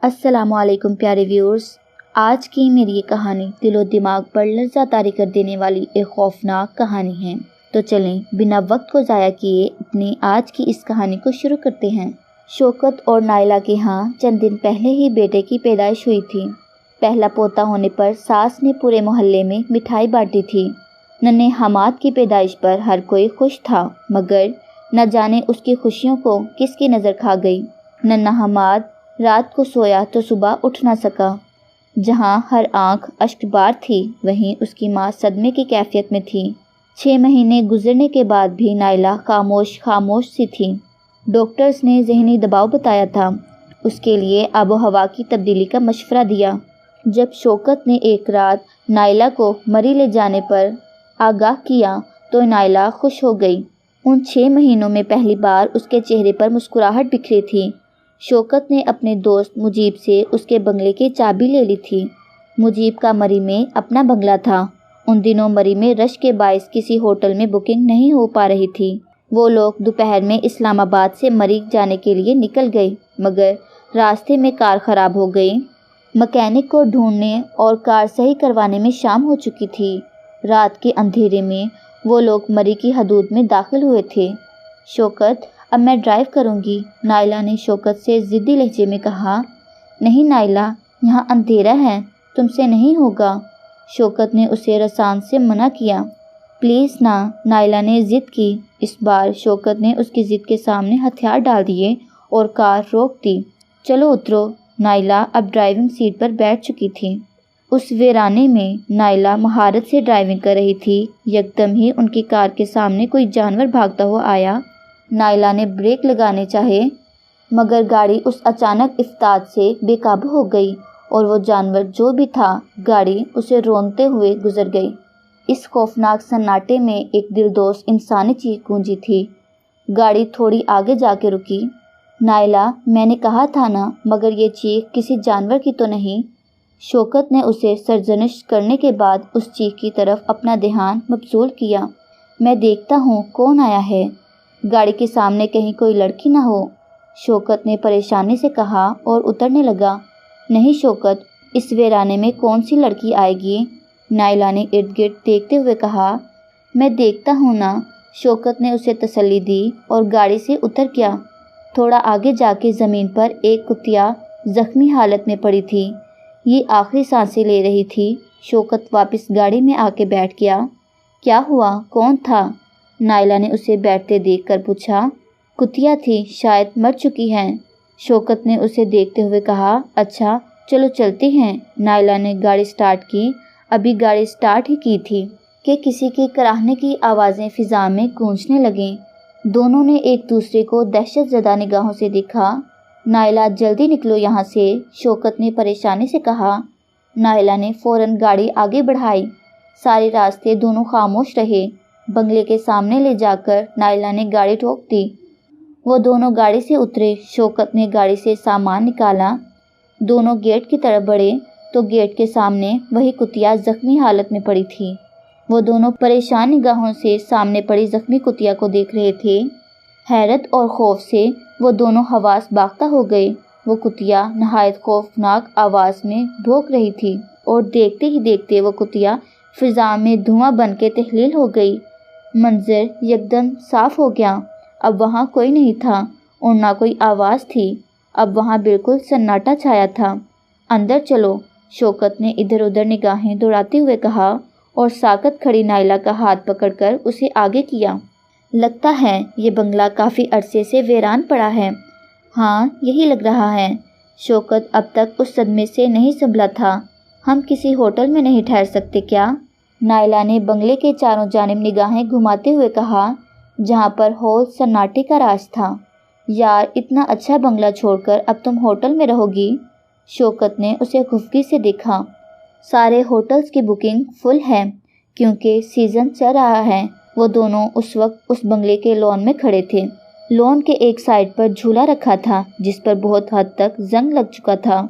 السلام علیکم پیارے ویورز، آج کی میری یہ کہانی دل و دماغ پر لرزہ طاری کر دینے والی ایک خوفناک کہانی ہے۔ تو چلیں بنا وقت کو ضائع کیے اپنی آج کی اس کہانی کو شروع کرتے ہیں۔ شوکت اور نائلہ کے ہاں چند دن پہلے ہی بیٹے کی پیدائش ہوئی تھی۔ پہلا پوتا ہونے پر ساس نے پورے محلے میں مٹھائی بانٹی تھی۔ ننھے حماد کی پیدائش پر ہر کوئی خوش تھا، مگر نہ جانے اس کی خوشیوں کو کس کی نظر کھا گئی۔ ننھا حماد رات کو سویا تو صبح اٹھ نہ سکا۔ جہاں ہر آنکھ اشک بار تھی، وہیں اس کی ماں صدمے کی کیفیت میں تھی۔ 6 مہینے گزرنے کے بعد بھی نائلہ خاموش سی تھی۔ ڈاکٹرز نے ذہنی دباؤ بتایا تھا، اس کے لیے آب و ہوا کی تبدیلی کا مشورہ دیا۔ جب شوکت نے ایک رات نائلہ کو مری لے جانے پر آگاہ کیا تو نائلہ خوش ہو گئی۔ ان 6 مہینوں میں پہلی بار اس کے چہرے پر مسکراہٹ بکھری تھی۔ شوکت نے اپنے دوست مجیب سے اس کے بنگلے کی چابی لے لی تھی۔ مجیب کا مری میں اپنا بنگلہ تھا۔ ان دنوں مری میں رش کے باعث کسی ہوٹل میں بکنگ نہیں ہو پا رہی تھی۔ وہ لوگ دوپہر میں اسلام آباد سے مری جانے کے لیے نکل گئے، مگر راستے میں کار خراب ہو گئی۔ مکینک کو ڈھونڈنے اور کار صحیح کروانے میں شام ہو چکی تھی۔ رات کے اندھیرے میں وہ لوگ مری کی حدود میں داخل ہوئے تھے۔ شوکت، اب میں ڈرائیو کروں گی، نائلہ نے شوکت سے ضدی لہجے میں کہا۔ نہیں نائلہ، یہاں اندھیرا ہے، تم سے نہیں ہوگا، شوکت نے اسے رسان سے منع کیا۔ پلیز نا، نائلہ نے ضد کی۔ اس بار شوکت نے اس کی ضد کے سامنے ہتھیار ڈال دیے اور کار روک دی۔ چلو اترو، نائلہ اب ڈرائیونگ سیٹ پر بیٹھ چکی تھی۔ اس ویرانے میں نائلہ مہارت سے ڈرائیونگ کر رہی تھی۔ یکدم ہی ان کی کار کے سامنے کوئی جانور بھاگتا ہوا آیا۔ نائلہ نے بریک لگانے چاہے، مگر گاڑی اس اچانک افتاد سے بے قابو ہو گئی اور وہ جانور جو بھی تھا، گاڑی اسے رونتے ہوئے گزر گئی۔ اس خوفناک سناٹے میں ایک دلدوز انسانی چیخ گونجی تھی۔ گاڑی تھوڑی آگے جا کے رکی۔ نائلہ، میں نے کہا تھا نا، مگر یہ چیخ کسی جانور کی تو نہیں؟ شوکت نے اسے سرزنش کرنے کے بعد اس چیخ کی طرف اپنا دھیان مبذول کیا۔ میں دیکھتا ہوں کون آیا ہے، گاڑی کے سامنے کہیں کوئی لڑکی نہ ہو، شوکت نے پریشانی سے کہا اور اترنے لگا۔ نہیں شوکت، اس ویرانے میں کون سی لڑکی آئے گی، نائلہ نے ارد گرد دیکھتے ہوئے کہا۔ میں دیکھتا ہوں نا، شوکت نے اسے تسلی دی اور گاڑی سے اتر گیا۔ تھوڑا آگے جا کے زمین پر ایک کتیا زخمی حالت میں پڑی تھی، یہ آخری سانسیں لے رہی تھی۔ شوکت واپس گاڑی میں آ کے بیٹھ گیا۔ کیا ہوا، کون تھا، نائلہ نے اسے بیٹھتے دیکھ کر پوچھا۔ کتیا تھی، شاید مر چکی ہے، شوکت نے اسے دیکھتے ہوئے کہا۔ اچھا چلو چلتے ہیں، نائلہ نے گاڑی سٹارٹ کی۔ ابھی گاڑی سٹارٹ ہی کی تھی کہ کسی کے کراہنے کی آوازیں فضا میں گونجنے لگیں۔ دونوں نے ایک دوسرے کو دہشت زدہ نگاہوں سے دیکھا۔ نائلہ جلدی نکلو یہاں سے، شوکت نے پریشانی سے کہا۔ نائلہ نے فوراً گاڑی آگے بڑھائی۔ سارے راستے دونوں خاموش رہے۔ بنگلے کے سامنے لے جا کر نائلہ نے گاڑی روک دی۔ وہ دونوں گاڑی سے اترے۔ شوکت نے گاڑی سے سامان نکالا۔ دونوں گیٹ کی طرف بڑھے تو گیٹ کے سامنے وہی کتیا زخمی حالت میں پڑی تھی۔ وہ دونوں پریشان نگاہوں سے سامنے پڑی زخمی کتیا کو دیکھ رہے تھے۔ حیرت اور خوف سے وہ دونوں حواس باختہ ہو گئے۔ وہ کتیا نہایت خوفناک آواز میں بھونک رہی تھی اور دیکھتے ہی دیکھتے وہ کتیا فضا میں دھواں بن کے تحلیل ہو گئی۔ منظر یکدم صاف ہو گیا۔ اب وہاں کوئی نہیں تھا اور نہ کوئی آواز تھی۔ اب وہاں بالکل سناٹا چھایا تھا۔ اندر چلو، شوکت نے ادھر ادھر نگاہیں دوڑاتے ہوئے کہا اور ساکت کھڑی نائلہ کا ہاتھ پکڑ کر اسے آگے کیا۔ لگتا ہے یہ بنگلہ کافی عرصے سے ویران پڑا ہے۔ ہاں یہی لگ رہا ہے، شوکت اب تک اس صدمے سے نہیں سنبھلا تھا۔ ہم کسی ہوٹل میں نہیں ٹھہر سکتے کیا، نائلہ نے بنگلے کے چاروں جانب نگاہیں گھماتے ہوئے کہا، جہاں پر ہول سناٹے کا راج تھا۔ یار اتنا اچھا بنگلہ چھوڑ کر اب تم ہوٹل میں رہو گی، شوکت نے اسے خفگی سے دیکھا۔ سارے ہوٹلز کی بکنگ فل ہے کیونکہ سیزن چل رہا ہے۔ وہ دونوں اس وقت اس بنگلے کے لان میں کھڑے تھے۔ لان کے ایک سائڈ پر جھولا رکھا تھا جس پر بہت حد تک زنگ لگ چکا تھا۔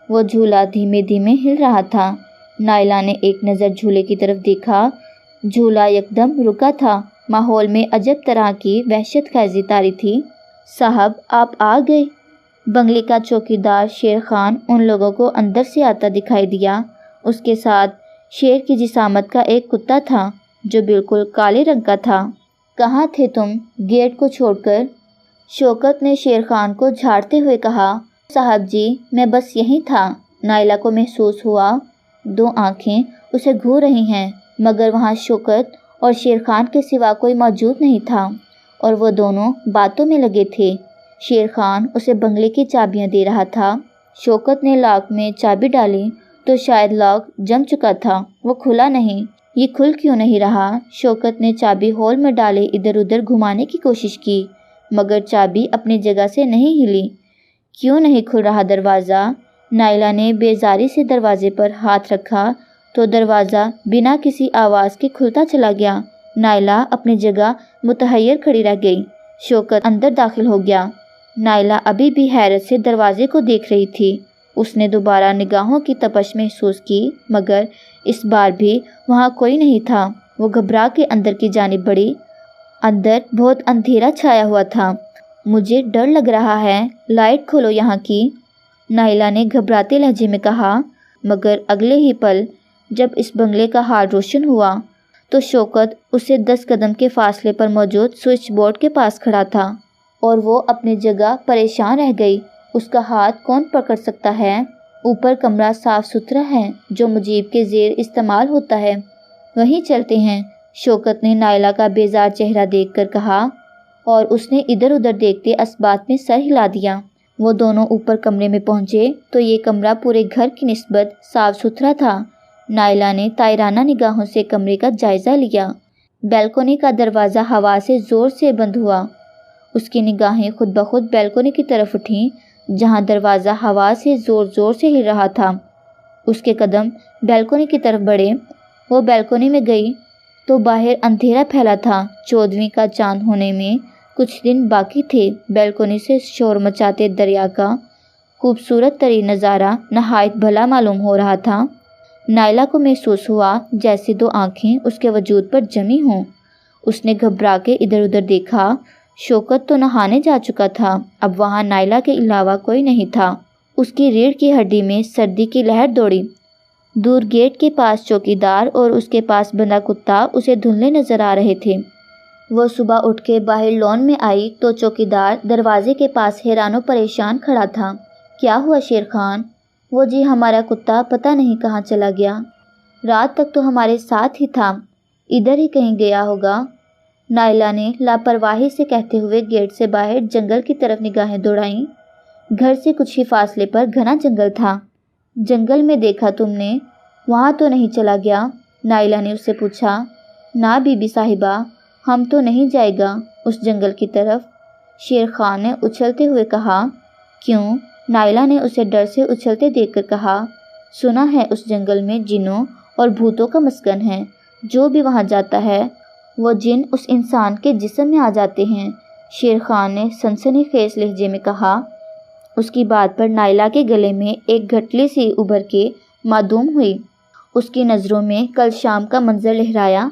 وہ جھولا دھیمے دھیمے ہل رہا تھا۔ نائلہ نے ایک نظر جھولے کی طرف دیکھا۔ جھولا یکدم رکا تھا۔ ماحول میں عجب طرح کی وحشت خیزی طاری تھی۔ صاحب آپ آ گئے، بنگلے کا چوکیدار شیر خان ان لوگوں کو اندر سے آتا دکھائی دیا۔ اس کے ساتھ شیر کی جسامت کا ایک کتا تھا جو بالکل کالے رنگ کا تھا۔ کہاں تھے تم گیٹ کو چھوڑ کر؟ شوکت نے شیر خان کو جھاڑتے ہوئے کہا۔ صاحب جی میں بس یہیں تھا۔ نائلہ کو محسوس ہوا 2 آنکھیں اسے گھور رہی ہیں، مگر وہاں شوکت اور شیر خان کے سوا کوئی موجود نہیں تھا اور وہ دونوں باتوں میں لگے تھے۔ شیر خان اسے بنگلے کی چابیاں دے رہا تھا۔ شوکت نے لاک میں چابی ڈالی تو شاید لاک جم چکا تھا، وہ کھلا نہیں۔ یہ کھل کیوں نہیں رہا؟ شوکت نے چابی ہول میں ڈالے ادھر ادھر گھمانے کی کوشش کی، مگر چابی اپنی جگہ سے نہیں ہلی۔ کیوں نہیں کھل رہا دروازہ؟ نائلہ نے بیزاری سے دروازے پر ہاتھ رکھا تو دروازہ بنا کسی آواز کے کھلتا چلا گیا۔ نائلہ اپنی جگہ متحیر کھڑی رہ گئی۔ شوکت اندر داخل ہو گیا۔ نائلہ ابھی بھی حیرت سے دروازے کو دیکھ رہی تھی۔ اس نے دوبارہ نگاہوں کی تپش محسوس کی، مگر اس بار بھی وہاں کوئی نہیں تھا۔ وہ گھبرا کے اندر کی جانب بڑھی۔ اندر بہت اندھیرا چھایا ہوا تھا۔ مجھے ڈر لگ رہا ہے، لائٹ کھولو یہاں کی، نائلہ نے گھبراتے لہجے میں کہا، مگر اگلے ہی پل جب اس بنگلے کا حال روشن ہوا تو شوکت اسے 10 قدم کے فاصلے پر موجود سوئچ بورڈ کے پاس کھڑا تھا اور وہ اپنی جگہ پریشان رہ گئی۔ اس کا ہاتھ کون پکڑ سکتا ہے؟ اوپر کمرہ صاف ستھرا ہے جو مجیب کے زیر استعمال ہوتا ہے، وہیں چلتے ہیں، شوکت نے نائلہ کا بیزار چہرہ دیکھ کر کہا اور اس نے ادھر ادھر دیکھتے اسبات میں سر ہلا دیا۔ وہ دونوں اوپر کمرے میں پہنچے تو یہ کمرہ پورے گھر کی نسبت صاف ستھرا تھا۔ نائلہ نے طائرانہ نگاہوں سے کمرے کا جائزہ لیا۔ بیلکونی کا دروازہ ہوا سے زور سے بند ہوا۔ اس کی نگاہیں خود بخود بیلکونی کی طرف اٹھیں جہاں دروازہ ہوا سے زور زور سے ہل رہا تھا۔ اس کے قدم بیلکونی کی طرف بڑھے۔ وہ بیلکونی میں گئی تو باہر اندھیرا پھیلا تھا۔ 14ویں کا چاند ہونے میں کچھ دن باقی تھے۔ بیلکونی سے شور مچاتے دریا کا خوبصورت ترین نظارہ نہایت بھلا معلوم ہو رہا تھا۔ نائلہ کو محسوس ہوا جیسے 2 آنکھیں اس کے وجود پر جمی ہوں۔ اس نے گھبرا کے ادھر ادھر دیکھا۔ شوکت تو نہانے جا چکا تھا، اب وہاں نائلہ کے علاوہ کوئی نہیں تھا۔ اس کی ریڑھ کی ہڈی میں سردی کی لہر دوڑی۔ دور گیٹ کے پاس چوکیدار اور اس کے پاس بندہ کتا اسے دھندلے نظر آ رہے تھے۔ وہ صبح اٹھ کے باہر لان میں آئی تو چوکیدار دروازے کے پاس حیران و پریشان کھڑا تھا۔ کیا ہوا شیر خان؟ وہ جی ہمارا کتا پتہ نہیں کہاں چلا گیا، رات تک تو ہمارے ساتھ ہی تھا، ادھر ہی کہیں گیا ہوگا، نائلہ نے لاپرواہی سے کہتے ہوئے گیٹ سے باہر جنگل کی طرف نگاہیں دوڑائیں۔ گھر سے کچھ ہی فاصلے پر گھنا جنگل تھا۔ جنگل میں دیکھا تم نے؟ وہاں تو نہیں چلا گیا؟ نائلہ نے اس سے پوچھا۔ نہ بی بی صاحبہ، ہم تو نہیں جائے گا اس جنگل کی طرف، شیر خان نے اچھلتے ہوئے کہا۔ کیوں؟ نائلہ نے اسے ڈر سے اچھلتے دیکھ کر کہا۔ سنا ہے اس جنگل میں جنوں اور بھوتوں کا مسکن ہے، جو بھی وہاں جاتا ہے وہ جن اس انسان کے جسم میں آ جاتے ہیں، شیر خان نے سنسنی خیز لہجے میں کہا۔ اس کی بات پر نائلہ کے گلے میں ایک گھٹلی سی ابھر کے معدوم ہوئی۔ اس کی نظروں میں کل شام کا منظر لہرایا۔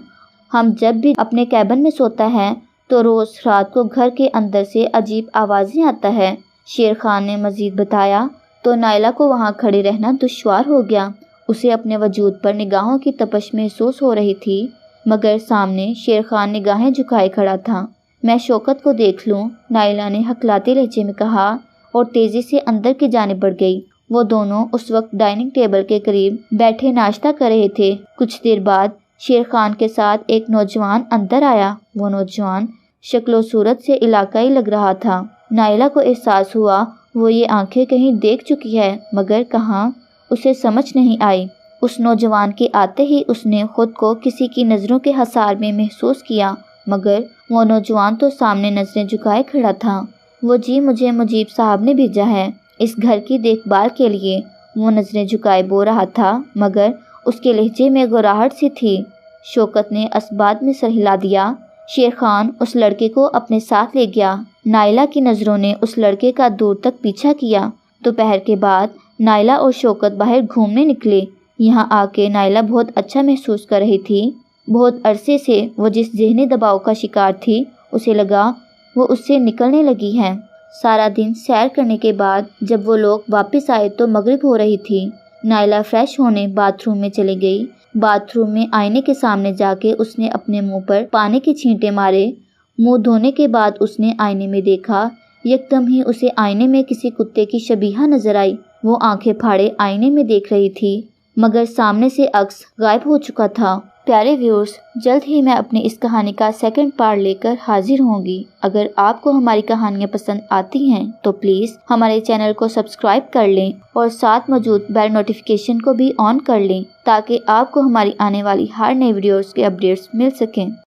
ہم جب بھی اپنے کیبن میں سوتا ہے تو روز رات کو گھر کے اندر سے عجیب آوازیں آتا ہے، شیر خان نے مزید بتایا۔ تو نائلہ کو وہاں کھڑے رہنا دشوار ہو گیا۔ اسے اپنے وجود پر نگاہوں کی تپش محسوس ہو رہی تھی، مگر سامنے شیر خان نگاہیں جھکائے کھڑا تھا۔ میں شوکت کو دیکھ لوں، نائلہ نے ہکلاتے لہجے میں کہا اور تیزی سے اندر کی جانب بڑھ گئی۔ وہ دونوں اس وقت ڈائننگ ٹیبل کے قریب بیٹھے ناشتہ کر رہے تھے۔ کچھ دیر بعد شیر خان کے ساتھ ایک نوجوان اندر آیا۔ وہ نوجوان شکل و صورت سے علاقائی لگ رہا تھا۔ نائلہ کو احساس ہوا وہ یہ آنکھیں کہیں دیکھ چکی ہے، مگر کہاں، اسے سمجھ نہیں آئی۔ اس نوجوان کے آتے ہی اس نے خود کو کسی کی نظروں کے حصار میں محسوس کیا، مگر وہ نوجوان تو سامنے نظریں جھکائے کھڑا تھا۔ وہ جی مجھے مجیب صاحب نے بھیجا ہے اس گھر کی دیکھ بھال کے لیے، وہ نظریں جھکائے بول رہا تھا، مگر اس کے لہجے میں گراہٹ سی تھی۔ شوکت نے اسبات میں سر ہلا دیا۔ شیر خان اس لڑکے کو اپنے ساتھ لے گیا۔ نائلہ کی نظروں نے اس لڑکے کا دور تک پیچھا کیا۔ دوپہر کے بعد نائلہ اور شوکت باہر گھومنے نکلے۔ یہاں آ کے نائلہ بہت اچھا محسوس کر رہی تھی۔ بہت عرصے سے وہ جس ذہنی دباؤ کا شکار تھی، اسے لگا وہ اس سے نکلنے لگی ہے۔ سارا دن سیر کرنے کے بعد جب وہ لوگ واپس آئے تو مغرب ہو رہی تھی۔ نائلہ فریش ہونے باتھ روم میں چلی گئی۔ باتھ روم میں آئینے کے سامنے جا کے اس نے اپنے منہ پر پانی کے چھینٹے مارے۔ منہ دھونے کے بعد اس نے آئینے میں دیکھا۔ یکدم ہی اسے آئینے میں کسی کتے کی شبیہہ نظر آئی۔ وہ آنکھیں پھاڑے آئینے میں دیکھ رہی تھی مگر سامنے سے عکس غائب ہو چکا تھا۔ پیارے ویورز، جلد ہی میں اپنی اس کہانی کا سیکنڈ پارٹ لے کر حاضر ہوں گی۔ اگر آپ کو ہماری کہانیاں پسند آتی ہیں تو پلیز ہمارے چینل کو سبسکرائب کر لیں اور ساتھ موجود بیل نوٹیفیکیشن کو بھی آن کر لیں تاکہ آپ کو ہماری آنے والی ہر نئی ویڈیوز کے اپڈیٹس مل سکیں۔